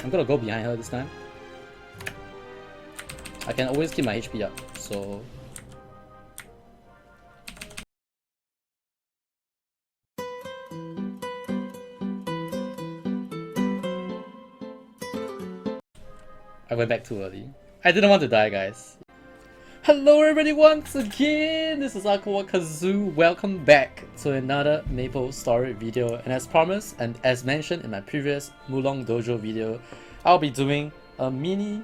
I'm gonna go behind her this time. I can always keep my HP up, so... I went back too early. I didn't want to die, guys. Hello everybody once again! This is AikawaKazu. Welcome back to another Maple Story video. And as promised, and as mentioned in my previous Mulong Dojo video, I'll be doing a mini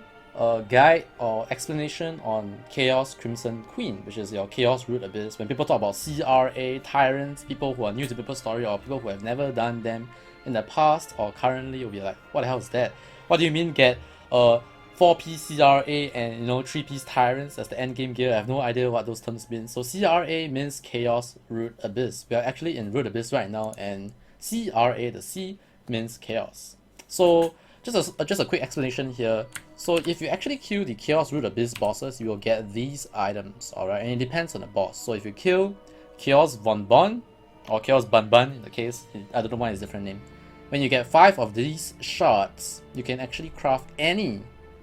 guide or explanation on Chaos Crimson Queen, which is your Chaos Root Abyss. When people talk about CRA, tyrants, people who are new to Maple Story or people who have never done them in the past or currently, will be like, what the hell is that? What do you mean get 4-piece CRA and 3-piece tyrants as the endgame gear? I have no idea what those terms mean. So CRA means Chaos Root Abyss. We are actually in Root Abyss right now, and CRA, the C, means Chaos. So just a quick explanation here. So if you actually kill the Chaos Root Abyss bosses, you will get these items, alright? And it depends on the boss. So if you kill Chaos Bonbon, or Chaos Banban in the case, I don't know why it's a different name. When you get 5 of these shards, you can actually craft any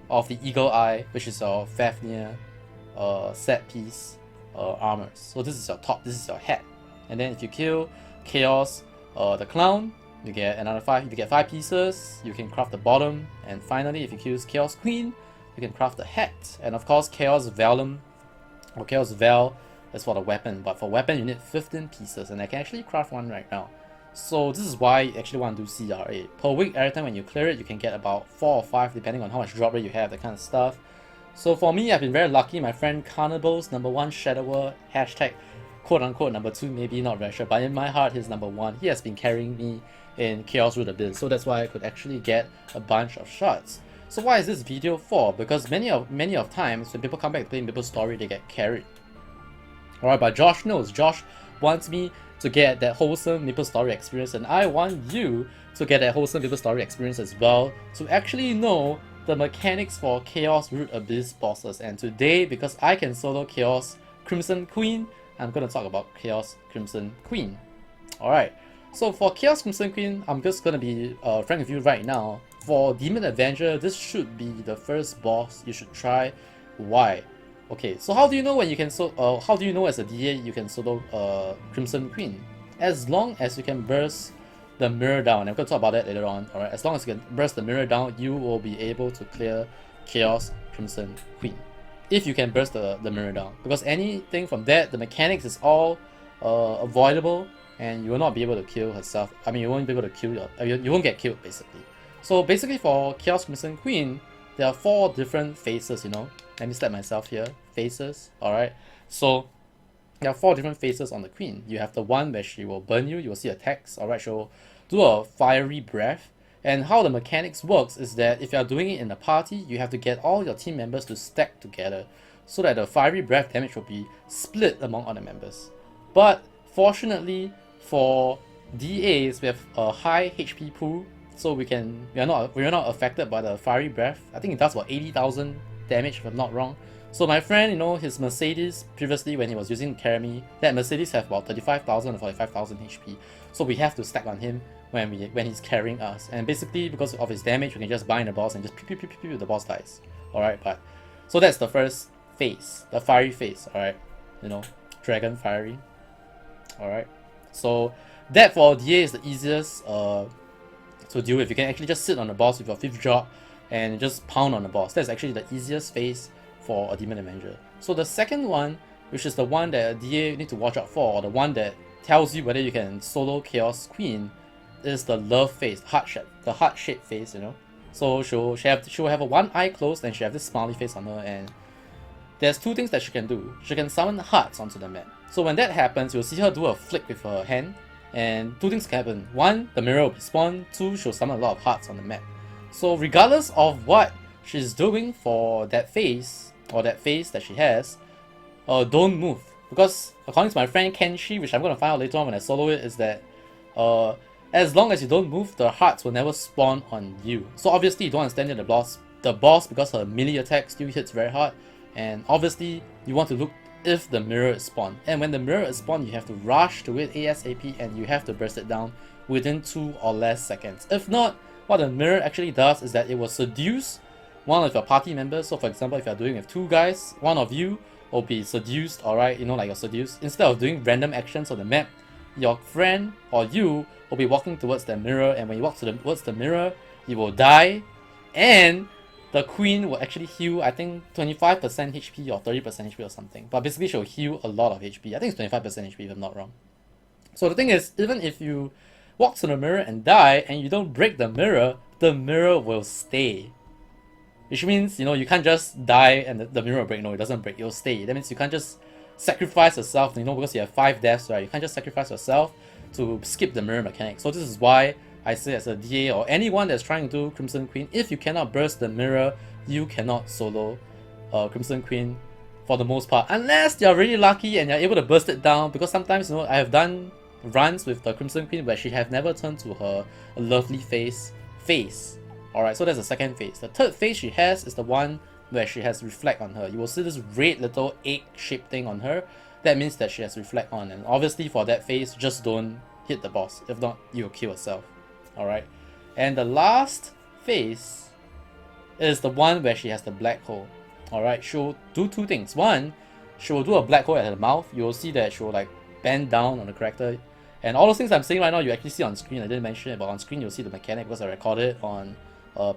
of the Eagle Eye, which is your Fafnir set piece armors. So this is your top, this is your head. And then if you kill Chaos the Clown, you get another 5. If you get 5 pieces, you can craft the bottom. And finally, if you kill Chaos Queen, you can craft the head. And of course, Chaos Velum or Chaos Vel is for the weapon. But for weapon, you need 15 pieces, and I can actually craft one right now. So this is why you actually want to do CRA. Per week, every time when you clear it, you can get about 4 or 5 depending on how much drop rate you have, that kind of stuff. So for me, I've been very lucky. My friend Carnival's #1 Shadower, hashtag quote-unquote #2, maybe not very sure, but in my heart, he's #1. He has been carrying me in Chaos Root Abyss, so that's why I could actually get a bunch of shards. So why is this video for? Because many of times when people come back to play Maple Story, they get carried. Alright, but Josh knows. Josh wants me to get that wholesome Maple Story experience, and I want you to get that wholesome Maple Story experience as well, to actually know the mechanics for Chaos Root Abyss bosses. And today, because I can solo Chaos Crimson Queen, I'm going to talk about Chaos Crimson Queen. Alright, so for Chaos Crimson Queen, I'm just going to be frank with you right now. For Demon Avenger, this should be the first boss you should try. Why? Okay, so how do you know when you can how do you know as a DA you can solo Crimson Queen? As long as you can burst the mirror down. I'm going to talk about that later on. Alright, as long as you can burst the mirror down, you will be able to clear Chaos Crimson Queen. If you can burst the mirror down. Because anything from that, the mechanics is all avoidable, and you will not be able to kill herself. I mean, you won't be able to kill you won't get killed basically. So basically for Chaos Crimson Queen, there are 4 different phases, Let me slap myself here. Phases, alright. So there are 4 different phases on the Queen. You have the one where she will burn you, you will see a text, alright, she'll do a fiery breath. And how the mechanics works is that if you are doing it in a party, you have to get all your team members to stack together so that the fiery breath damage will be split among all the members. But fortunately for DAs, we have a high HP pool, so we are not affected by the fiery breath. I think it does about 80,000 damage if I'm not wrong. So my friend, his Mercedes previously when he was using Karami, that Mercedes have about 35,000 or 45,000 HP. So we have to stack on him when he's carrying us. And basically because of his damage, we can just bind the boss and just pew pew pew pew, the boss dies. Alright, but so that's the first phase, the fiery phase, alright. Dragon fiery. Alright. So that for DA is the easiest to deal with. You can actually just sit on the boss with your 5th drop and just pound on the boss. That's actually the easiest phase for a Demon Avenger. So the second one, which is the one that a DA need to watch out for, or the one that tells you whether you can solo Chaos Queen, is the love phase, the heart shape phase, So she'll have a one eye closed and she'll have this smiley face on her, and there's 2 things that she can do. She can summon hearts onto the map. So when that happens, you'll see her do a flick with her hand, and 2 things can happen. 1, the mirror will be spawned. 2, she'll summon a lot of hearts on the map. So regardless of what she's doing for that phase, or that phase that she has, don't move. Because according to my friend Kenshi, which I'm going to find out later on when I solo it, is that as long as you don't move, the hearts will never spawn on you. So obviously you don't want to stand near the boss because her melee attack still hits very hard, and obviously you want to look if the mirror is spawned. And when the mirror is spawned, you have to rush to it ASAP, and you have to burst it down within 2 or less seconds. If not, what the mirror actually does is that it will seduce one of your party members. So for example, if you're doing with 2 guys, one of you will be seduced, alright, you know, like you're seduced. Instead of doing random actions on the map, your friend or you will be walking towards the mirror, and when you walk towards the mirror, you will die, and the queen will actually heal, I think 25% HP or 30% HP or something. But basically she'll heal a lot of HP. I think it's 25% HP if I'm not wrong. So the thing is, even if you walk to the mirror and die and you don't break the mirror will stay. Which means, you know, you can't just die and the mirror will break. No, it doesn't break, it'll stay. That means you can't just sacrifice yourself, you know, because you have 5 deaths, right? You can't just sacrifice yourself to skip the mirror mechanic. So this is why I say as a DA or anyone that's trying to do Crimson Queen, if you cannot burst the mirror, you cannot solo Crimson Queen for the most part. Unless you're really lucky and you're able to burst it down, because sometimes, you know, I have done runs with the Crimson Queen where she have never turned to her lovely face. Alright, so that's the second phase. The third phase she has is the one where she has reflect on her. You will see this red little egg-shaped thing on her. That means that she has reflect on, and obviously for that phase, just don't hit the boss. If not, you'll kill yourself. Alright. And the last phase is the one where she has the black hole. Alright, she'll do 2 things. One, she will do a black hole at her mouth. You will see that she will like bend down on the character. And all those things I'm saying right now, you actually see on screen. I didn't mention it, but on screen you'll see the mechanic because I recorded on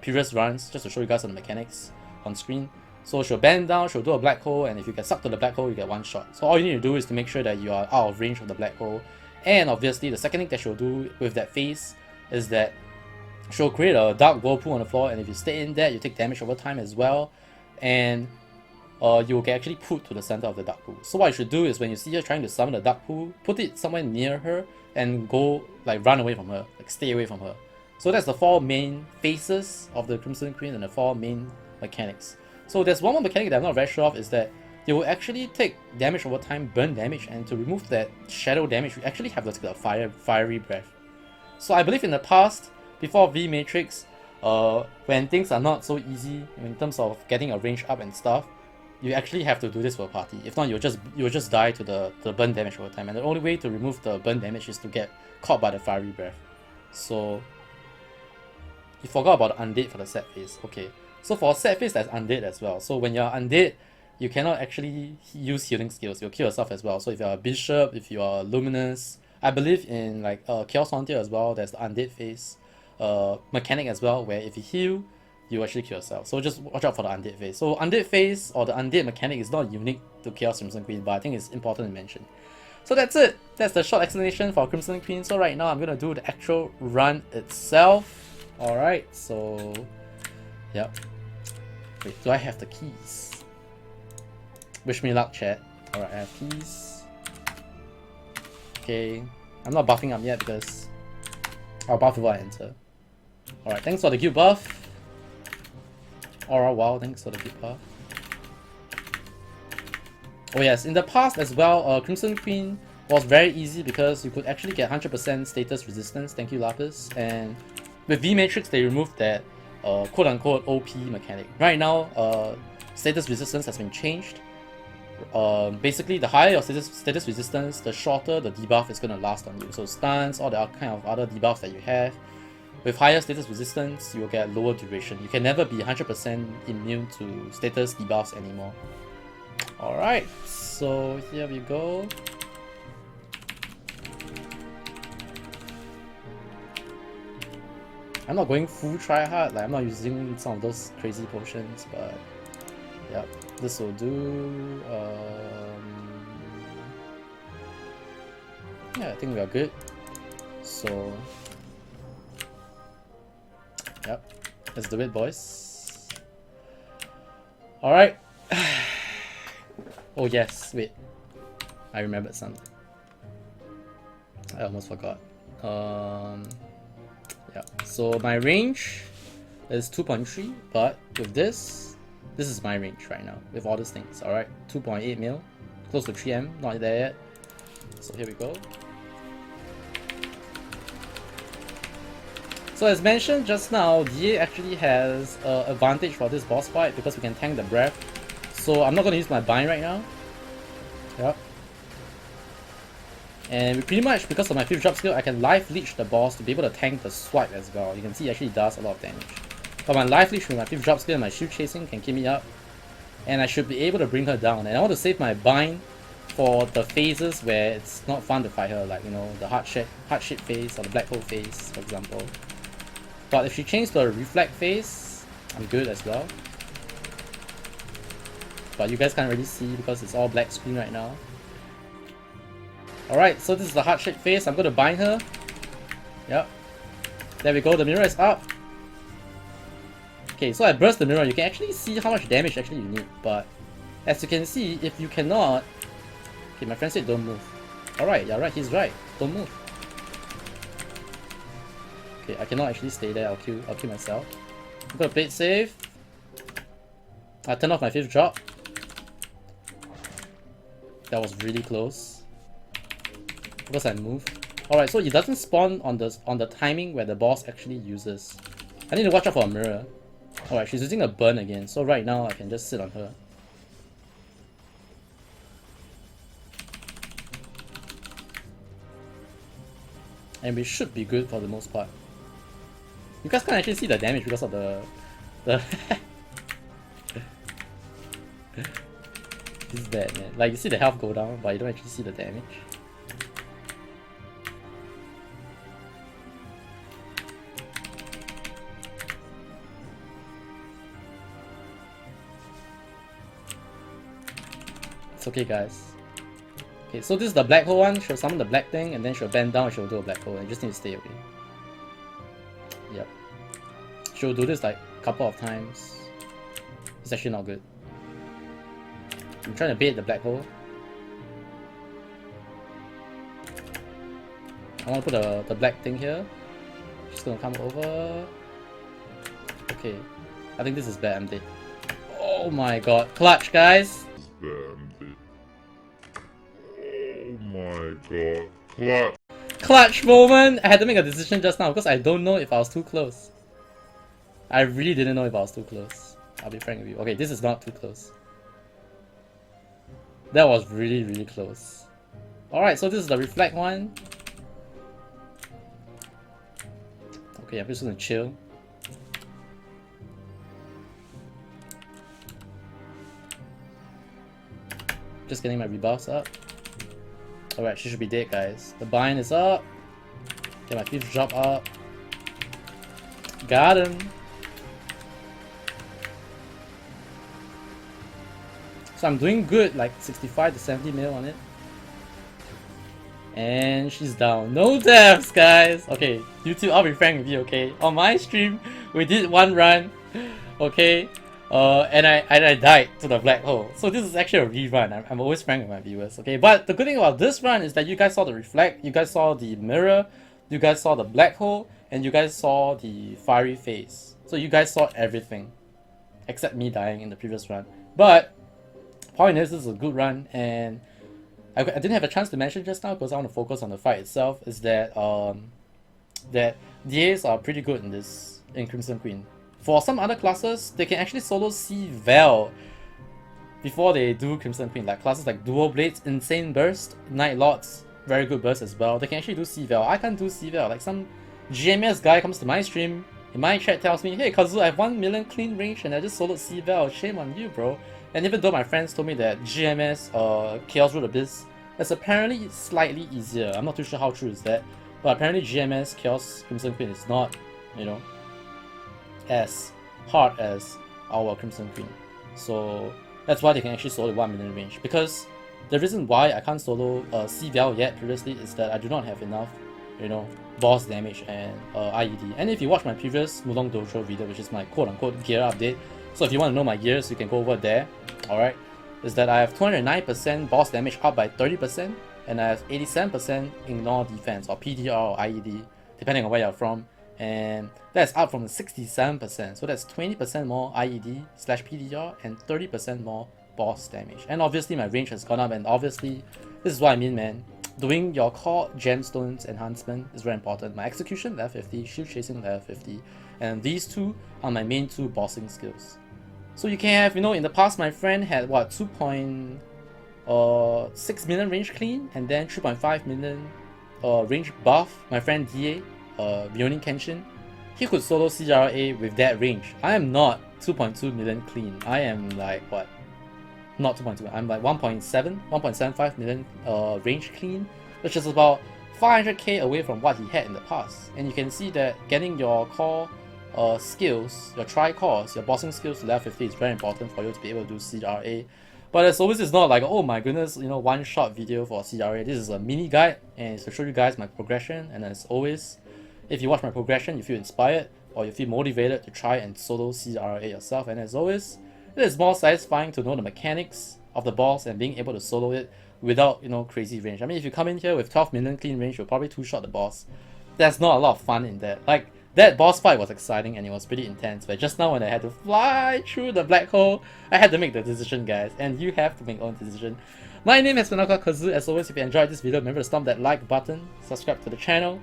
previous runs just to show you guys on the mechanics on screen. So she'll bend down, she'll do a black hole, and if you get sucked to the black hole, you get 1 shot. So all you need to do is to make sure that you are out of range of the black hole. And obviously the second thing that she'll do with that phase is that she'll create a dark whirlpool on the floor, and if you stay in that, you take damage over time as well, and you will get actually put to the center of the dark pool. So what you should do is when you see her trying to summon the dark pool, put it somewhere near her and go like run away from her, like stay away from her. So that's the 4 main phases of the Crimson Queen and the 4 main mechanics. So there's one more mechanic that I'm not very sure of, is that you will actually take damage over time, burn damage, and to remove that shadow damage, you actually have to take the fiery breath. So I believe in the past, before V Matrix, when things are not so easy in terms of getting a range up and stuff, you actually have to do this for a party. If not, you'll just die to the burn damage over time. And the only way to remove the burn damage is to get caught by the fiery breath. So you forgot about the undead for the set phase. Okay. So for set phase, there's undead as well. So when you're undead, you cannot actually use healing skills. You'll kill yourself as well. So if you're a bishop, if you are luminous, I believe in like Chaos Frontier as well, there's the undead phase mechanic as well, where if you heal, you actually kill yourself. So just watch out for the undead phase. So undead phase or the undead mechanic is not unique to Chaos Crimson Queen, but I think it's important to mention. So that's it. That's the short explanation for Crimson Queen. So right now I'm gonna do the actual run itself. Alright, so yep. Wait, do I have the keys? Wish me luck, chat. Alright, I have keys. Okay. I'm not buffing up yet because I'll buff before I enter. Alright, thanks for the guild buff. Alright, wow, thanks for the guild buff. Oh yes, in the past as well, Crimson Queen was very easy because you could actually get 100% status resistance. Thank you, Lapis. And with V Matrix, they removed that quote-unquote OP mechanic. Right now, status resistance has been changed. Basically, the higher your status resistance, the shorter the debuff is going to last on you. So stuns, all the kind of other debuffs that you have. With higher status resistance, you will get lower duration. You can never be 100% immune to status debuffs anymore. Alright, so here we go. I'm not going full try hard, like I'm not using some of those crazy potions, but yeah, this will do. Yeah, I think we are good. So yep, let's do it, boys. Alright. Oh yes, wait. I remembered something. I almost forgot. Yeah, so my range is 2.3, but with this is my range right now, with all these things, alright? 2.8 mil, close to 3M, not there yet. So here we go. So as mentioned just now, DA actually has an advantage for this boss fight because we can tank the breath. So I'm not going to use my bind right now. Yep. And pretty much because of my 5th drop skill, I can life leech the boss to be able to tank the swipe as well. You can see it actually does a lot of damage. But my life leech with my 5th drop skill and my shield chasing can keep me up. And I should be able to bring her down. And I want to save my bind for the phases where it's not fun to fight her, like, you know, the heart shape phase or the black hole phase, for example. But if she changes to a reflect phase, I'm good as well. But you guys can't really see because it's all black screen right now. Alright, so this is the heart shape phase. I'm going to bind her. Yep. There we go, the mirror is up. Okay, so I burst the mirror. You can actually see how much damage actually you need. But as you can see, if you cannot... Okay, my friend said don't move. Alright, yeah, right, he's right. Don't move. Okay, I cannot actually stay there. I'll kill myself. I'm gonna bait save. I turned off my 5th drop. That was really close. Because I moved. Alright, so it doesn't spawn on the timing where the boss actually uses. I need to watch out for a mirror. Alright, she's using a burn again, so right now I can just sit on her. And we should be good for the most part. You guys can't actually see the damage because of the this is bad, man. Like, you see the health go down, but you don't actually see the damage. It's okay, guys. Okay, so this is the black hole one. She'll summon the black thing, and then she'll bend down and she'll do a black hole. And you just need to stay away. Yep. She'll do this like a couple of times. It's actually not good. I'm trying to bait the black hole. I want to put the black thing here. She's gonna come over. Okay. I think this is bad. I'm dead. Oh my god. Clutch, guys! Oh my god. Clutch. Clutch moment! I had to make a decision just now because I don't know if I was too close. I really didn't know if I was too close. I'll be frank with you. Okay, this is not too close. That was really, really close. Alright, so this is the reflect one. Okay, I'm just gonna chill. Just getting my rebuffs up. Alright, she should be dead, guys. The bind is up. Get my 5th drop up. Got him. So I'm doing good, like 65 to 70 mil on it. And she's down. No deaths, guys! Okay, YouTube, I'll be frank with you, okay? On my stream, we did one run, okay? And I died to the black hole. So this is actually a rerun. I'm always frank with my viewers, okay? But the good thing about this run is that you guys saw the reflect, you guys saw the mirror, you guys saw the black hole, and you guys saw the fiery phase. So you guys saw everything. Except me dying in the previous run. But point is, this is a good run, and I didn't have a chance to mention just now because I want to focus on the fight itself, is that that DAs are pretty good in Crimson Queen. For some other classes, they can actually solo see Vel before they do Crimson Queen. Like classes like Dual Blades, Insane Burst, Night Lords, very good burst as well. They can actually do C-Vel. I can't do C-Vel. Like some GMS guy comes to my stream, in my chat tells me, hey Kazu, I have 1 million clean range and I just soloed C-Vel. Shame on you, bro. And even though my friends told me that GMS Chaos Root Abyss is apparently slightly easier. I'm not too sure how true is that. But apparently GMS Chaos Crimson Queen is not, you know, as hard as our Crimson Queen. So that's why they can actually solo 1 million range. Because the reason why I can't solo C-Vel yet previously is that I do not have enough, you know, boss damage and IED. And if you watch my previous Mulong Dojo video, which is my quote-unquote gear update, so if you want to know my gears, you can go over there, alright, is that I have 209% boss damage up by 30%, and I have 87% ignore defense, or PDR or IED, depending on where you're from, and that's up from 67%, so that's 20% more IED slash PDR and 30% more boss damage. And obviously my range has gone up, and obviously, this is what I mean, man. Doing your core gemstones enhancement is very important. My execution level 50, shield chasing level 50, and these two are my main 2 bossing skills. So you can have, you know, in the past my friend had what, 6 million range clean, and then 3.5 million range buff. My friend DA, Bionin Kenshin, he could solo CRA with that range. I am not 2.2 million clean. I am like what? Not 2.2. I'm like 1.75 million range clean, which is about 500k away from what he had in the past. And you can see that getting your core skills, your tri-cores, your bossing skills to level 50 is very important for you to be able to do CRA. But as always, it's not like, oh my goodness, you know, one shot video for CRA. This is a mini guide and it's to show you guys my progression. And as always, if you watch my progression, you feel inspired or you feel motivated to try and solo CRA yourself. And as always, it is more satisfying to know the mechanics of the boss and being able to solo it without, you know, crazy range. I mean, if you come in here with 12 million clean range, you'll probably two-shot the boss. There's not a lot of fun in that. Like, that boss fight was exciting and it was pretty intense, but just now when I had to fly through the black hole, I had to make the decision, guys, and you have to make your own decision. My name is AikawaKazu. As always, if you enjoyed this video, remember to stomp that like button, subscribe to the channel.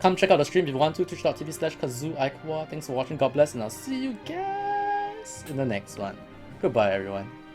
Come check out the stream if you want to, twitch.tv/KazuAikawa. Thanks for watching, God bless, and I'll see you guys in the next one. Goodbye, everyone.